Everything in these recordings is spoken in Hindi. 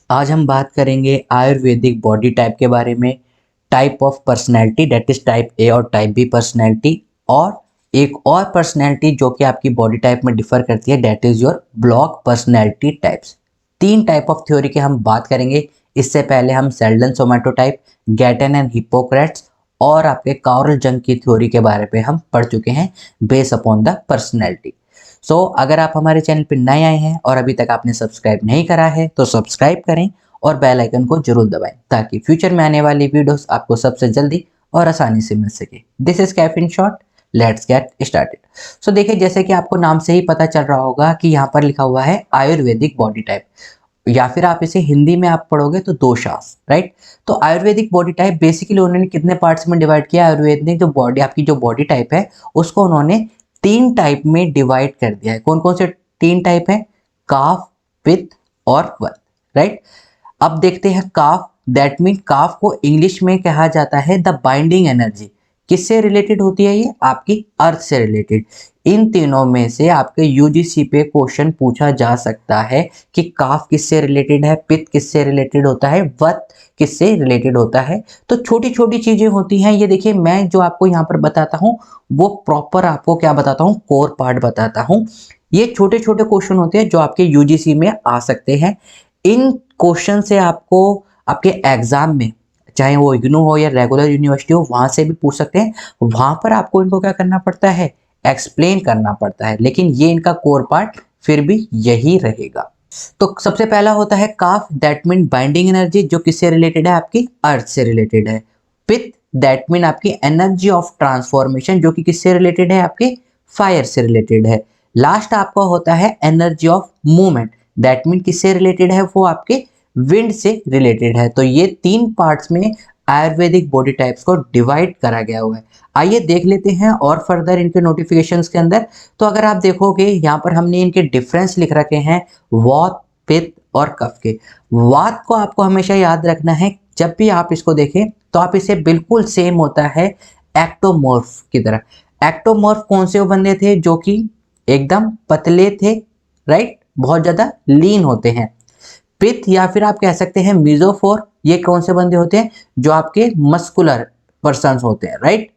आज हम बात करेंगे आयुर्वेदिक बॉडी टाइप के बारे में। Type of personality that is type A और टाइप बी पर्सनैलिटी, और एक और पर्सनैलिटी जो कि आपकी बॉडी टाइप में डिफर करती है that is your block personality types. तीन टाइप ऑफ थ्योरी के हम बात करेंगे। इससे पहले हम सेल्डन सोमैटोटाइप, गैटन एंड हिप्पोक्रेट्स और आपके कार्ल जंग की थ्योरी के बारे में हम पढ़ चुके हैं बेस अपॉन द पर्सनैलिटी। अगर आप हमारे चैनल पर नए आए हैं और अभी तक आपने सब्सक्राइब नहीं करा है तो सब्सक्राइब करें और बेल आइकन को जरूर दबाएं ताकि फ्यूचर में आने वाली वीडियोस आपको सबसे जल्दी और आसानी से मिल सके। This is Kaif in short, let's get started. देखिए, जैसे कि आपको नाम से ही पता चल रहा होगा कि यहाँ पर लिखा हुआ है आयुर्वेदिक बॉडी टाइप, या फिर आप इसे हिंदी में आप पढ़ोगे तो दोषास, राइट। तो आयुर्वेदिक बॉडी टाइप बेसिकली उन्होंने कितने पार्ट्स में डिवाइड किया? आयुर्वेदिक जो बॉडी, आपकी जो बॉडी टाइप है उसको उन्होंने तीन टाइप में डिवाइड कर दिया है। कौन कौन से तीन टाइप है? काफ, पित्त और वात, राइट। अब देखते हैं काफ। दैट मीन काफ को इंग्लिश में कहा जाता है द बाइंडिंग एनर्जी। किससे रिलेटेड होती है ये? आपकी अर्थ से रिलेटेड। इन तीनों में से आपके यूजीसी पे क्वेश्चन पूछा जा सकता है कि काफ किससे रिलेटेड है, पित्त किससे रिलेटेड होता है, वात किससे रिलेटेड होता है। तो छोटी छोटी चीजें होती हैं। ये देखिए, मैं जो आपको यहाँ पर बताता हूँ वो प्रॉपर आपको क्या बताता हूँ, कोर पार्ट बताता हूँ। ये छोटे छोटे क्वेश्चन होते हैं जो आपके यूजीसी में आ सकते हैं। इन क्वेश्चन से आपको आपके एग्जाम में, चाहे वो इग्नू हो या रेगुलर यूनिवर्सिटी हो, वहां से भी पूछ सकते हैं। वहां पर आपको इनको क्या करना पड़ता है? एक्सप्लेन करना पड़ता है, लेकिन ये इनका कोर पार्ट फिर भी यही रहेगा। तो सबसे पहला होता है काफ, दैट मीन बाइंडिंग एनर्जी, जो किससे रिलेटेड है? आपकी अर्थ से रिलेटेड है। पित्त, दैट मीन आपकी एनर्जी ऑफ ट्रांसफॉर्मेशन, जो कि किससे रिलेटेड है? आपके फायर से रिलेटेड है। लास्ट आपका होता है energy of movement, that mean किससे रिलेटेड है? वो आपके विंड से रिलेटेड है। तो ये तीन पार्ट्स में आयुर्वेदिक बॉडी टाइप्स को डिवाइड करा गया हुआ है। आइए देख लेते हैं और फर्दर इनके नोटिफिकेशंस के अंदर। तो अगर आप देखोगे यहाँ पर हमने इनके डिफरेंस लिख रखे हैं, वात, पित्त और कफ के। वात को आपको हमेशा याद रखना है, जब भी आप इसको देखें तो आप इसे बिल्कुल सेम होता है एक्टोमॉर्फ की तरह। एक्टोमॉर्फ कौन से वो बंदे थे? जो कि एकदम पतले थे, राइट, बहुत ज्यादा लीन होते हैं। पित्त या फिर आप कह सकते हैं मिजोफोर, ये कौन से बंदे होते हैं? जो आपके मस्कुलर पर्सन्स होते हैं, राइट,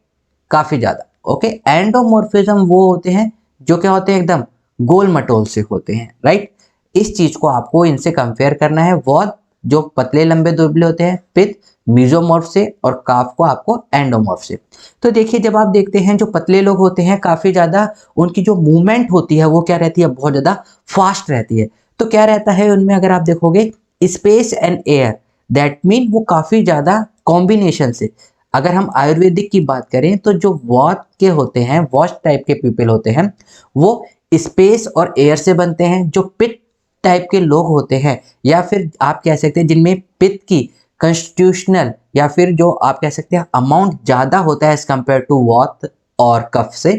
काफी ज्यादा। ओके, एंडोमॉर्फिज्म वो होते हैं जो क्या होते हैं? एकदम गोल मटोल से होते हैं, राइट। इस चीज को आपको इनसे कंपेयर करना है। वॉद जो पतले लंबे दुबले होते हैं, पित्त मीजोमॉर्फ से, और काफ को आपको एंडोमॉर्फ से। तो देखिए, जब आप देखते हैं जो पतले लोग होते हैं काफी ज्यादा उनकी जो मूवमेंट होती है वो क्या रहती है? बहुत ज्यादा फास्ट रहती है। तो क्या रहता है उनमें? अगर आप देखोगे space and air, that mean वो काफी ज्यादा कॉम्बिनेशन से। अगर हम आयुर्वेदिक की बात करें तो जो वॉट के होते हैं, वॉश टाइप के पीपल होते हैं, वो स्पेस और एयर से बनते हैं। जो पित्त टाइप के लोग होते हैं, या फिर आप कह सकते हैं जिनमें पित्त की कॉन्स्टिट्यूशनल या फिर जो आप कह सकते हैं अमाउंट ज्यादा होता है एज कंपेयर टू वॉट और कफ से,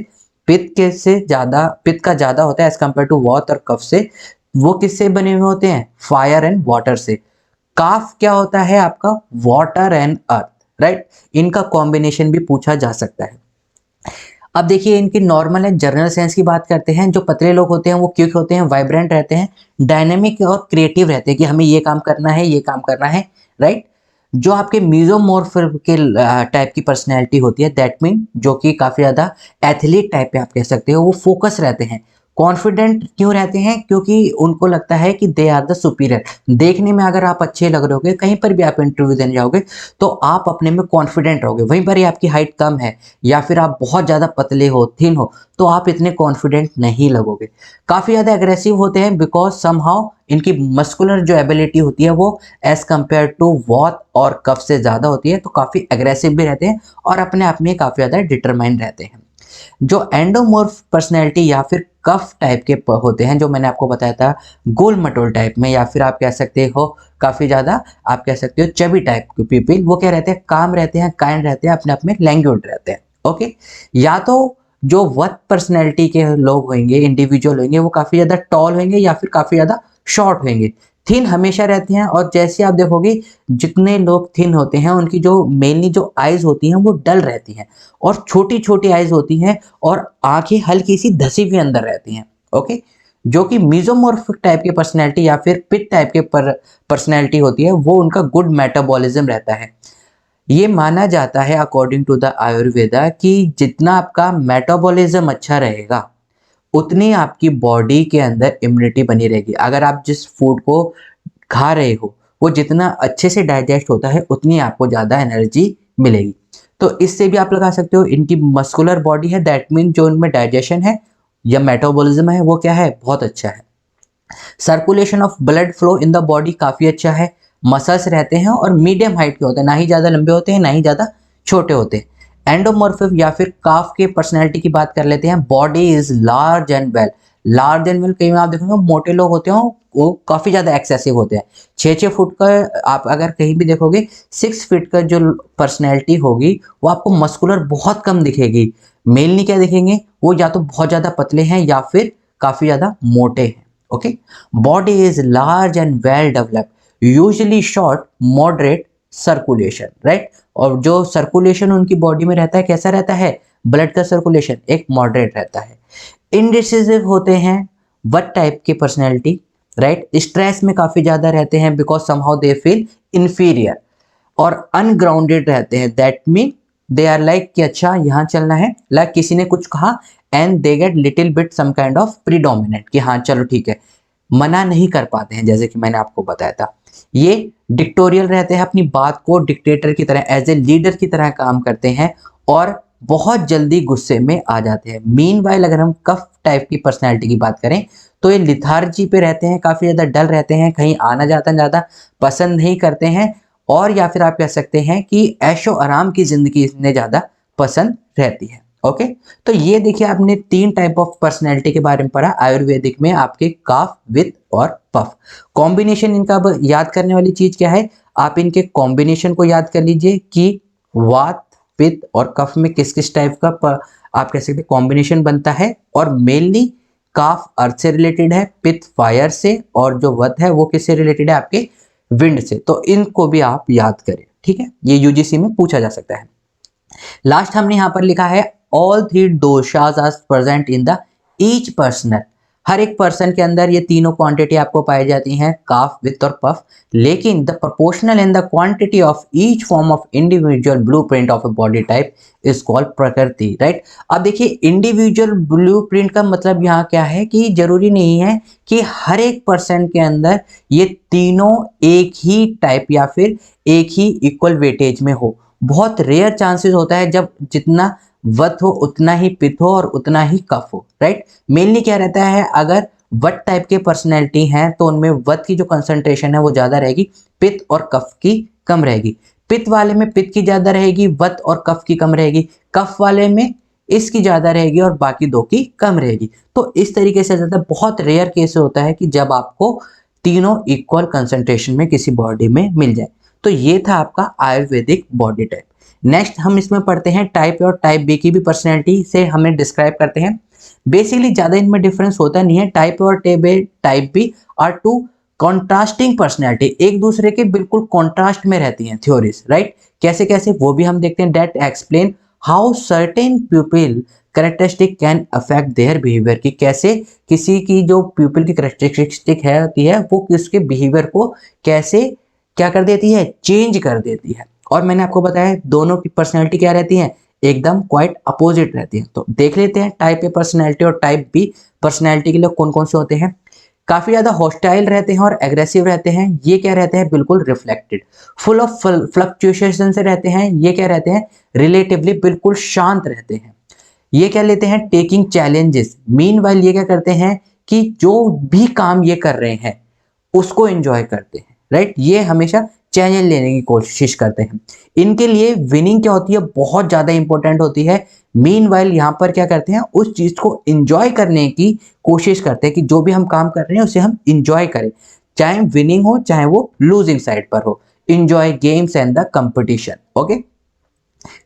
पित्त के से ज्यादा, पित्त का ज्यादा होता है एज कंपेयर टू वॉट और कफ से, वो किससे बने हुए होते हैं? फायर एंड वाटर से। काफ क्या होता है आपका? Water and earth, right. इनका कॉम्बिनेशन भी पूछा जा सकता है। अब देखिए, इनकी नॉर्मल एंड जनरल सेंस की बात करते हैं। जो पतले लोग होते हैं वो क्विक होते हैं, वाइब्रेंट रहते हैं, डायनेमिक और क्रिएटिव रहते हैं कि हमें ये काम करना है, ये काम करना है, राइट। जो आपके मीजोमॉर्फ के टाइप की पर्सनैलिटी होती है, दैट मीन जो कि काफी ज्यादा एथलीट टाइप पे आप कह सकते हो, वो फोकस रहते हैं। कॉन्फिडेंट क्यों रहते हैं? क्योंकि उनको लगता है कि दे आर द सुपीरियर। देखने में अगर आप अच्छे लग रहे होगे, कहीं पर भी आप इंटरव्यू देने जाओगे तो आप अपने में कॉन्फिडेंट रहोगे। वहीं पर ही आपकी हाइट कम है या फिर आप बहुत ज़्यादा पतले हो, थिन हो, तो आप इतने कॉन्फिडेंट नहीं लगोगे। काफ़ी ज़्यादा एग्रेसिव होते हैं बिकॉज समहाउ इनकी मस्कुलर जो एबिलिटी होती है वो एज कंपेयर टू वॉट और कफ से ज़्यादा होती है। तो काफ़ी एग्रेसिव भी रहते हैं और अपने आप में काफ़ी ज़्यादा डिटरमाइंड रहते हैं। जो एंडोमॉर्फ पर्सनैलिटी या फिर कफ टाइप के होते हैं, जो मैंने आपको बताया था गोल मटोल टाइप में, या फिर आप कह सकते हो काफी ज्यादा आप कह सकते हो चबी टाइप के पीपल, वो क्या रहते हैं? काम रहते हैं, काइंड रहते हैं, अपने आप में लैंग्वेज रहते हैं। ओके, या तो जो वत पर्सनैलिटी के लोग होंगे, इंडिविजुअल होंगे, वो काफी ज्यादा टॉल होंगे या फिर काफी ज्यादा शॉर्ट होंगे। थिन हमेशा रहते हैं, और जैसे आप देखोगे जितने लोग थिन होते हैं उनकी जो मेनली जो आईज होती हैं वो डल रहती हैं और छोटी छोटी आईज होती हैं, और आंखें हल्की सी धसी हुई अंदर रहती हैं। ओके, जो कि मीजोमॉर्फिक टाइप की पर्सनैलिटी या फिर पिट टाइप के पर्सनैलिटी होती है, वो उनका गुड मेटाबॉलिज्म रहता है। ये माना जाता है अकॉर्डिंग टू द आयुर्वेदा कि जितना आपका मेटाबॉलिज्म अच्छा रहेगा उतनी आपकी बॉडी के अंदर इम्यूनिटी बनी रहेगी। अगर आप जिस फूड को खा रहे हो वो जितना अच्छे से डाइजेस्ट होता है उतनी आपको ज़्यादा एनर्जी मिलेगी। तो इससे भी आप लगा सकते हो इनकी मस्कुलर बॉडी है, दैट मीन जो इनमें डाइजेशन है या मेटाबॉलिज्म है वो क्या है, बहुत अच्छा है। Circulation of blood flow in the body काफ़ी अच्छा है। मसल्स रहते हैं और मीडियम हाइट के होते हैं, ना ही ज़्यादा लंबे होते हैं ना ही ज़्यादा छोटे होते हैं। एंडोमॉर्फिक या फिर काफ के पर्सनैलिटी की बात कर लेते हैं। Body is large and well, large and well, कई बार आप देखोगे मोटे लोग होते हो वो काफ़ी ज़्यादा एक्सेसिव होते हैं। 6-6 फुट का आप अगर कहीं भी देखोगे 6 फीट का जो पर्सनैलिटी होगी वो आपको मस्कुलर बहुत कम दिखेगी। मेनली क्या दिखेंगे, वो या तो बहुत ज़्यादा पतले हैं या फिर काफ़ी ज़्यादा मोटे हैं। Okay, body is large and well developed, usually short moderate circulation, right. और जो सर्कुलेशन उनकी बॉडी में रहता है कैसा रहता है, ब्लड का सर्कुलेशन एक मॉडरेट रहता है। इनडिसिसिव होते हैं, वट टाइप की पर्सनैलिटी, राइट। स्ट्रेस में काफ़ी ज़्यादा रहते हैं because somehow they feel inferior. और अनग्राउंडेड रहते हैं, that mean they are like कि अच्छा यहाँ चलना है, लाइक किसी ने कुछ कहा and they get little bit some kind of predominant कि हाँ चलो ठीक है, मना नहीं कर पाते हैं, जैसे कि मैंने आपको बताया था। ये डिक्टोरियल रहते हैं, अपनी बात को डिक्टेटर की तरह एज ए लीडर की तरह काम करते हैं और बहुत जल्दी गुस्से में आ जाते हैं। मीनवाइल अगर हम कफ टाइप की पर्सनैलिटी की बात करें तो ये लिथार्जी पे रहते हैं, काफ़ी ज़्यादा डल रहते हैं, कहीं आना जाता ज़्यादा पसंद नहीं करते हैं, और या फिर आप कह सकते हैं कि ऐशो आराम की ज़िंदगी इतने ज़्यादा पसंद रहती है। ओके, तो ये देखिए आपने 3 टाइप ऑफ पर्सनैलिटी के बारे में पढ़ा आयुर्वेदिक में, आपके काफ, विथ और पफ। कॉम्बिनेशन इनका अब याद करने वाली चीज़ क्या है, आप इनके कॉम्बिनेशन को याद कर लीजिए कि वात, पित्त और कफ में किस किस टाइप का आप कह सकते हैं कॉम्बिनेशन बनता है। और मेनली काफ अर्थ से रिलेटेड है, पित्त फायर से, और जो वत है वो किससे रिलेटेड है, आपके विंड से। तो इनको भी आप याद करें, ठीक है, ये यूजीसी में पूछा जा सकता है। लास्ट हमने यहां पर लिखा है ऑल 3 दोषास are present in the each personal. हर एक पर्सन के अंदर ये तीनों क्वांटिटी आपको पाई जाती हैं, काफ, वित्त और पफ। लेकिन the proportional in the quantity of each form of individual blueprint of a body type is called प्रकृति, राइट। अब देखिए इंडिविजुअल ब्लूप्रिंट का मतलब यहाँ क्या है कि जरूरी नहीं है कि हर एक पर्सन के अंदर ये तीनों एक ही टाइप या फिर एक ही इक्वल वेटेज में हो। बहुत रेयर चांसेस होता है जब जितना वत हो उतना ही पित्त हो और उतना ही कफ हो, राइट। मेनली क्या रहता है, अगर वट टाइप के पर्सनैलिटी हैं तो उनमें वत की जो कंसंट्रेशन है वो ज़्यादा रहेगी, पित्त और कफ की कम रहेगी। पित्त वाले में पित्त की ज़्यादा रहेगी, वत और कफ की कम रहेगी। कफ वाले में इसकी ज़्यादा रहेगी और बाकी दो की कम रहेगी। तो इस तरीके से ज़्यादा बहुत रेयर केस होता है कि जब आपको तीनों इक्वल कंसंट्रेशन में किसी बॉडी में मिल जाए। तो ये था आपका आयुर्वेदिक बॉडी टाइप। नेक्स्ट हम इसमें पढ़ते हैं टाइप ए और टाइप बी की भी पर्सनैलिटी से हमें डिस्क्राइब करते हैं। बेसिकली ज़्यादा इनमें डिफरेंस होता नहीं है। टाइप ए और type B are two contrasting personality, एक दूसरे के बिल्कुल कॉन्ट्रास्ट में रहती हैं थ्योरीज, राइट। कैसे कैसे वो भी हम देखते हैं। That explain how certain people characteristic can affect their behaviour, कि कैसे किसी की जो पीपल की करेक्टरिस्टिक है होती है वो किसके बिहेवियर को कैसे क्या कर देती है, चेंज कर देती है। और मैंने आपको बताया दोनों की पर्सनैलिटी क्या रहती है, एकदम क्वाइट अपोजिट रहती है। तो देख लेते हैं टाइप ए पर्सनैलिटी और टाइप बी पर्सनैलिटी के लिए कौन कौन से होते हैं। काफ़ी ज़्यादा हॉस्टाइल रहते हैं और एग्रेसिव रहते हैं। ये क्या रहते हैं, बिल्कुल रिफ्लेक्टेड। फुल ऑफ फ्लक्चुएशन से रहते हैं। ये क्या रहते हैं, रिलेटिवली बिल्कुल शांत रहते हैं। ये क्या लेते हैं, टेकिंग चैलेंजेस। मीनवाइल ये क्या करते हैं कि जो भी काम ये कर रहे हैं उसको एंजॉय करते हैं, राइट। ये हमेशा चैलेंज लेने की कोशिश करते हैं। इनके लिए विनिंग क्या होती है, बहुत ज़्यादा इंपॉर्टेंट होती है। मीनवाइल यहाँ पर क्या करते हैं, उस चीज़ को एंजॉय करने की कोशिश करते हैं कि जो भी हम काम कर रहे हैं उसे हम एंजॉय करें, चाहे विनिंग हो चाहे वो लूजिंग साइड पर हो। Enjoy games and the competition. Okay,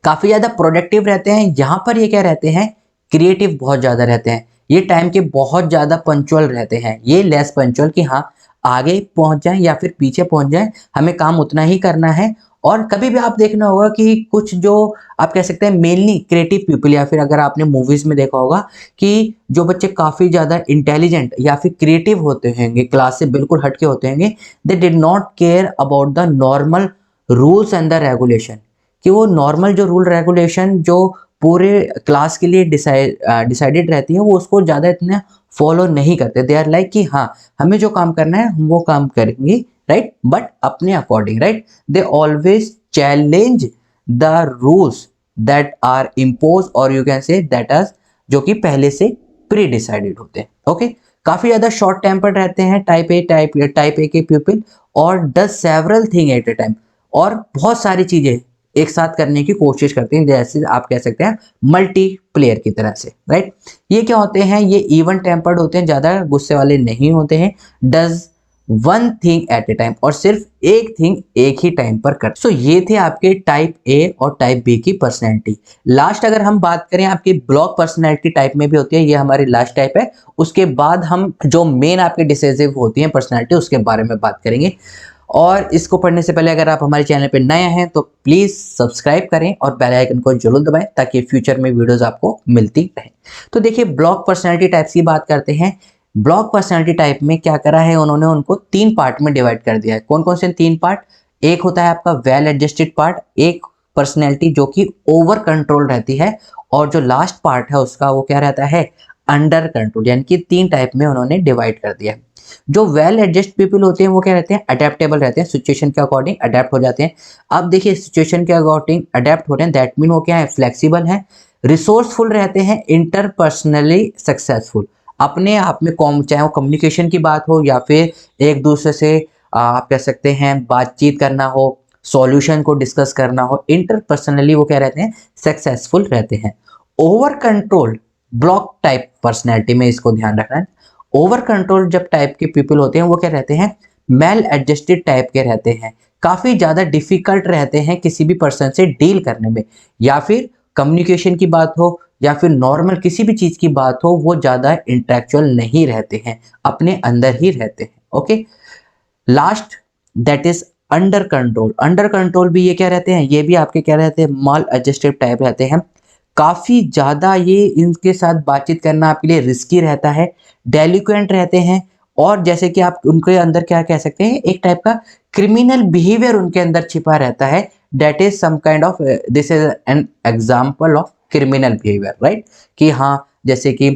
काफ़ी ज़्यादा प्रोडक्टिव रहते हैं। यहाँ पर ये क्या रहते हैं, क्रिएटिव बहुत ज़्यादा रहते हैं। ये टाइम के बहुत ज़्यादा पंचुअल रहते हैं। ये लेस पंचुअल कि हाँ आगे पहुँच जाएं या फिर पीछे पहुँच जाएं, हमें काम उतना ही करना है और कभी भी आप देखना होगा कि कुछ जो आप कह सकते हैं मेनली क्रिएटिव पीपल, या फिर अगर आपने मूवीज में देखा होगा कि जो बच्चे काफी ज्यादा इंटेलिजेंट या फिर क्रिएटिव होते होंगे, क्लास से बिल्कुल हटके होते होंगे, they did not care about the normal rules and the regulation, कि वो नॉर्मल जो रूल रेगुलेशन जो पूरे क्लास के लिए डिसाइडेड रहती है वो उसको ज़्यादा इतना फॉलो नहीं करते। दे आर लाइक कि हाँ हमें जो काम करना है हम वो काम करेंगे, राइट, बट अपने according, right. They always challenge the rules that are impose, और you can say that are जो कि पहले से प्री डिसाइडेड होते हैं। ओके, काफी ज्यादा शॉर्ट टेम्पर्ड रहते हैं टाइप ए के पीपल, और does several thing at A time, और बहुत सारी चीजें एक साथ करने की कोशिश करते हैं, जैसे आप कह सकते हैं मल्टी प्लेयर की तरह से, राइट। ये क्या होते हैं, ये इवन टेम्पर्ड होते हैं, ज्यादा गुस्से वाले नहीं होते हैं। Does one thing at A time, और सिर्फ एक थिंग एक ही टाइम पर कर। सो ये थे आपके टाइप ए और टाइप बी की पर्सनैलिटी। लास्ट अगर हम बात करें आपकी ब्लॉक पर्सनैलिटी टाइप में भी होती है, ये हमारी लास्ट टाइप है। उसके बाद हम जो मेन आपके डिसाइसिव होती है पर्सनैलिटी उसके बारे में बात करेंगे। और इसको पढ़ने से पहले अगर आप हमारे चैनल पे नए हैं तो प्लीज सब्सक्राइब करें और बेल आइकन को जरूर दबाएं ताकि फ्यूचर में वीडियोस आपको मिलती रहे। तो देखिए ब्लॉक पर्सनैलिटी टाइप्स की बात करते हैं। ब्लॉक पर्सनैलिटी टाइप में क्या करा है उन्होंने, उनको 3 पार्ट में डिवाइड कर दिया है। कौन कौन से 3 पार्ट? एक होता है आपका वेल एडजस्टेड पार्ट, एक पर्सनैलिटी जो कि ओवर कंट्रोल रहती है, और जो लास्ट पार्ट है उसका वो क्या रहता है, अंडर कंट्रोल। यानी कि 3 टाइप में उन्होंने डिवाइड कर दिया है। जो वेल एडजस्ट पीपल होते हैं वो क्या रहते हैं, अडेप्टेबल रहते हैं, सिचुएशन के अकॉर्डिंग अडेप्ट हो जाते हैं। अब देखिए सिचुएशन के अकॉर्डिंग अडेप्ट हो रहे हैं, दैट मीन वो क्या है, फ्लेक्सिबल है। रिसोर्सफुल रहते हैं, इंटरपर्सनली सक्सेसफुल, अपने आप में चाहे वो कम्युनिकेशन की बात हो या फिर एक दूसरे से आप कह सकते हैं बातचीत करना हो, सॉल्यूशन को डिस्कस करना हो, इंटरपर्सनली वो क्या रहते हैं, सक्सेसफुल रहते हैं। Over control block type personality में इसको ध्यान रखना है। ओवर कंट्रोल जब टाइप के पीपल होते हैं वो क्या रहते हैं, मेल एडजस्टेड टाइप के रहते हैं, काफी ज्यादा डिफिकल्ट रहते हैं किसी भी पर्सन से डील करने में, या फिर कम्युनिकेशन की बात हो या फिर नॉर्मल किसी भी चीज की बात हो, वो ज्यादा इंटेलेक्चुअल नहीं रहते हैं, अपने अंदर ही रहते हैं। Okay, last that is under control. Under control भी ये क्या रहते हैं, ये भी आपके क्या रहते हैं, माल एडजस्टेड टाइप रहते हैं। काफी ज्यादा ये इनके साथ बातचीत करना आपके लिए रिस्की रहता है, डेलिक्वेंट रहते हैं, और जैसे कि आप उनके अंदर क्या कह सकते हैं, एक टाइप का क्रिमिनल बिहेवियर उनके अंदर छिपा रहता है। That is some kind of, this is an example of criminal behaviour, right. कि हाँ जैसे कि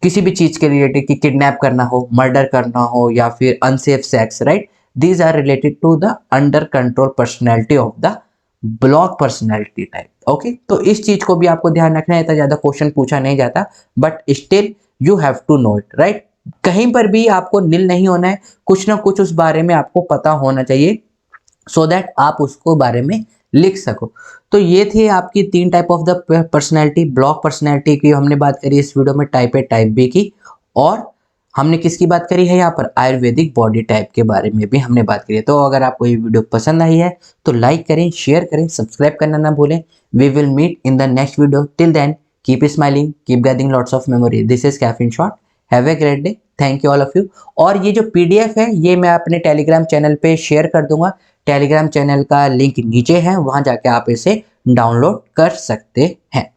किसी भी चीज के रिलेटेड, कि किडनैप करना हो, मर्डर करना हो, या फिर unsafe sex, right, these are related to the under control personality of the block personality type. Okay, तो इस चीज को भी आपको ध्यान रखना है, इतना ज्यादा क्वेश्चन पूछा नहीं जाता, but still you have to know it, right. कहीं पर भी आपको नील नहीं होना है, कुछ ना कुछ उस बारे में आपको पता होना चाहिए, सो दैट आप उसको बारे में लिख सको। तो ये थे आपकी 3 type of the personality. Block personality की हमने बात करी इस वीडियो में, टाइप ए टाइप बी की, और हमने किसकी बात करी है यहाँ पर, आयुर्वेदिक बॉडी टाइप के बारे में भी हमने बात करी है। तो अगर आपको ये वीडियो पसंद आई है तो लाइक करें, शेयर करें, सब्सक्राइब करना ना भूलें। We will meet in the next video, till then keep smiling, keep gathering lots of memory. This is caffeine shot, have a great day, thank you all of you. और ये जो पीडीएफ है ये मैं अपने टेलीग्राम चैनल पे शेयर कर दूंगा, टेलीग्राम चैनल का लिंक नीचे है, वहां जाके आप इसे डाउनलोड कर सकते हैं।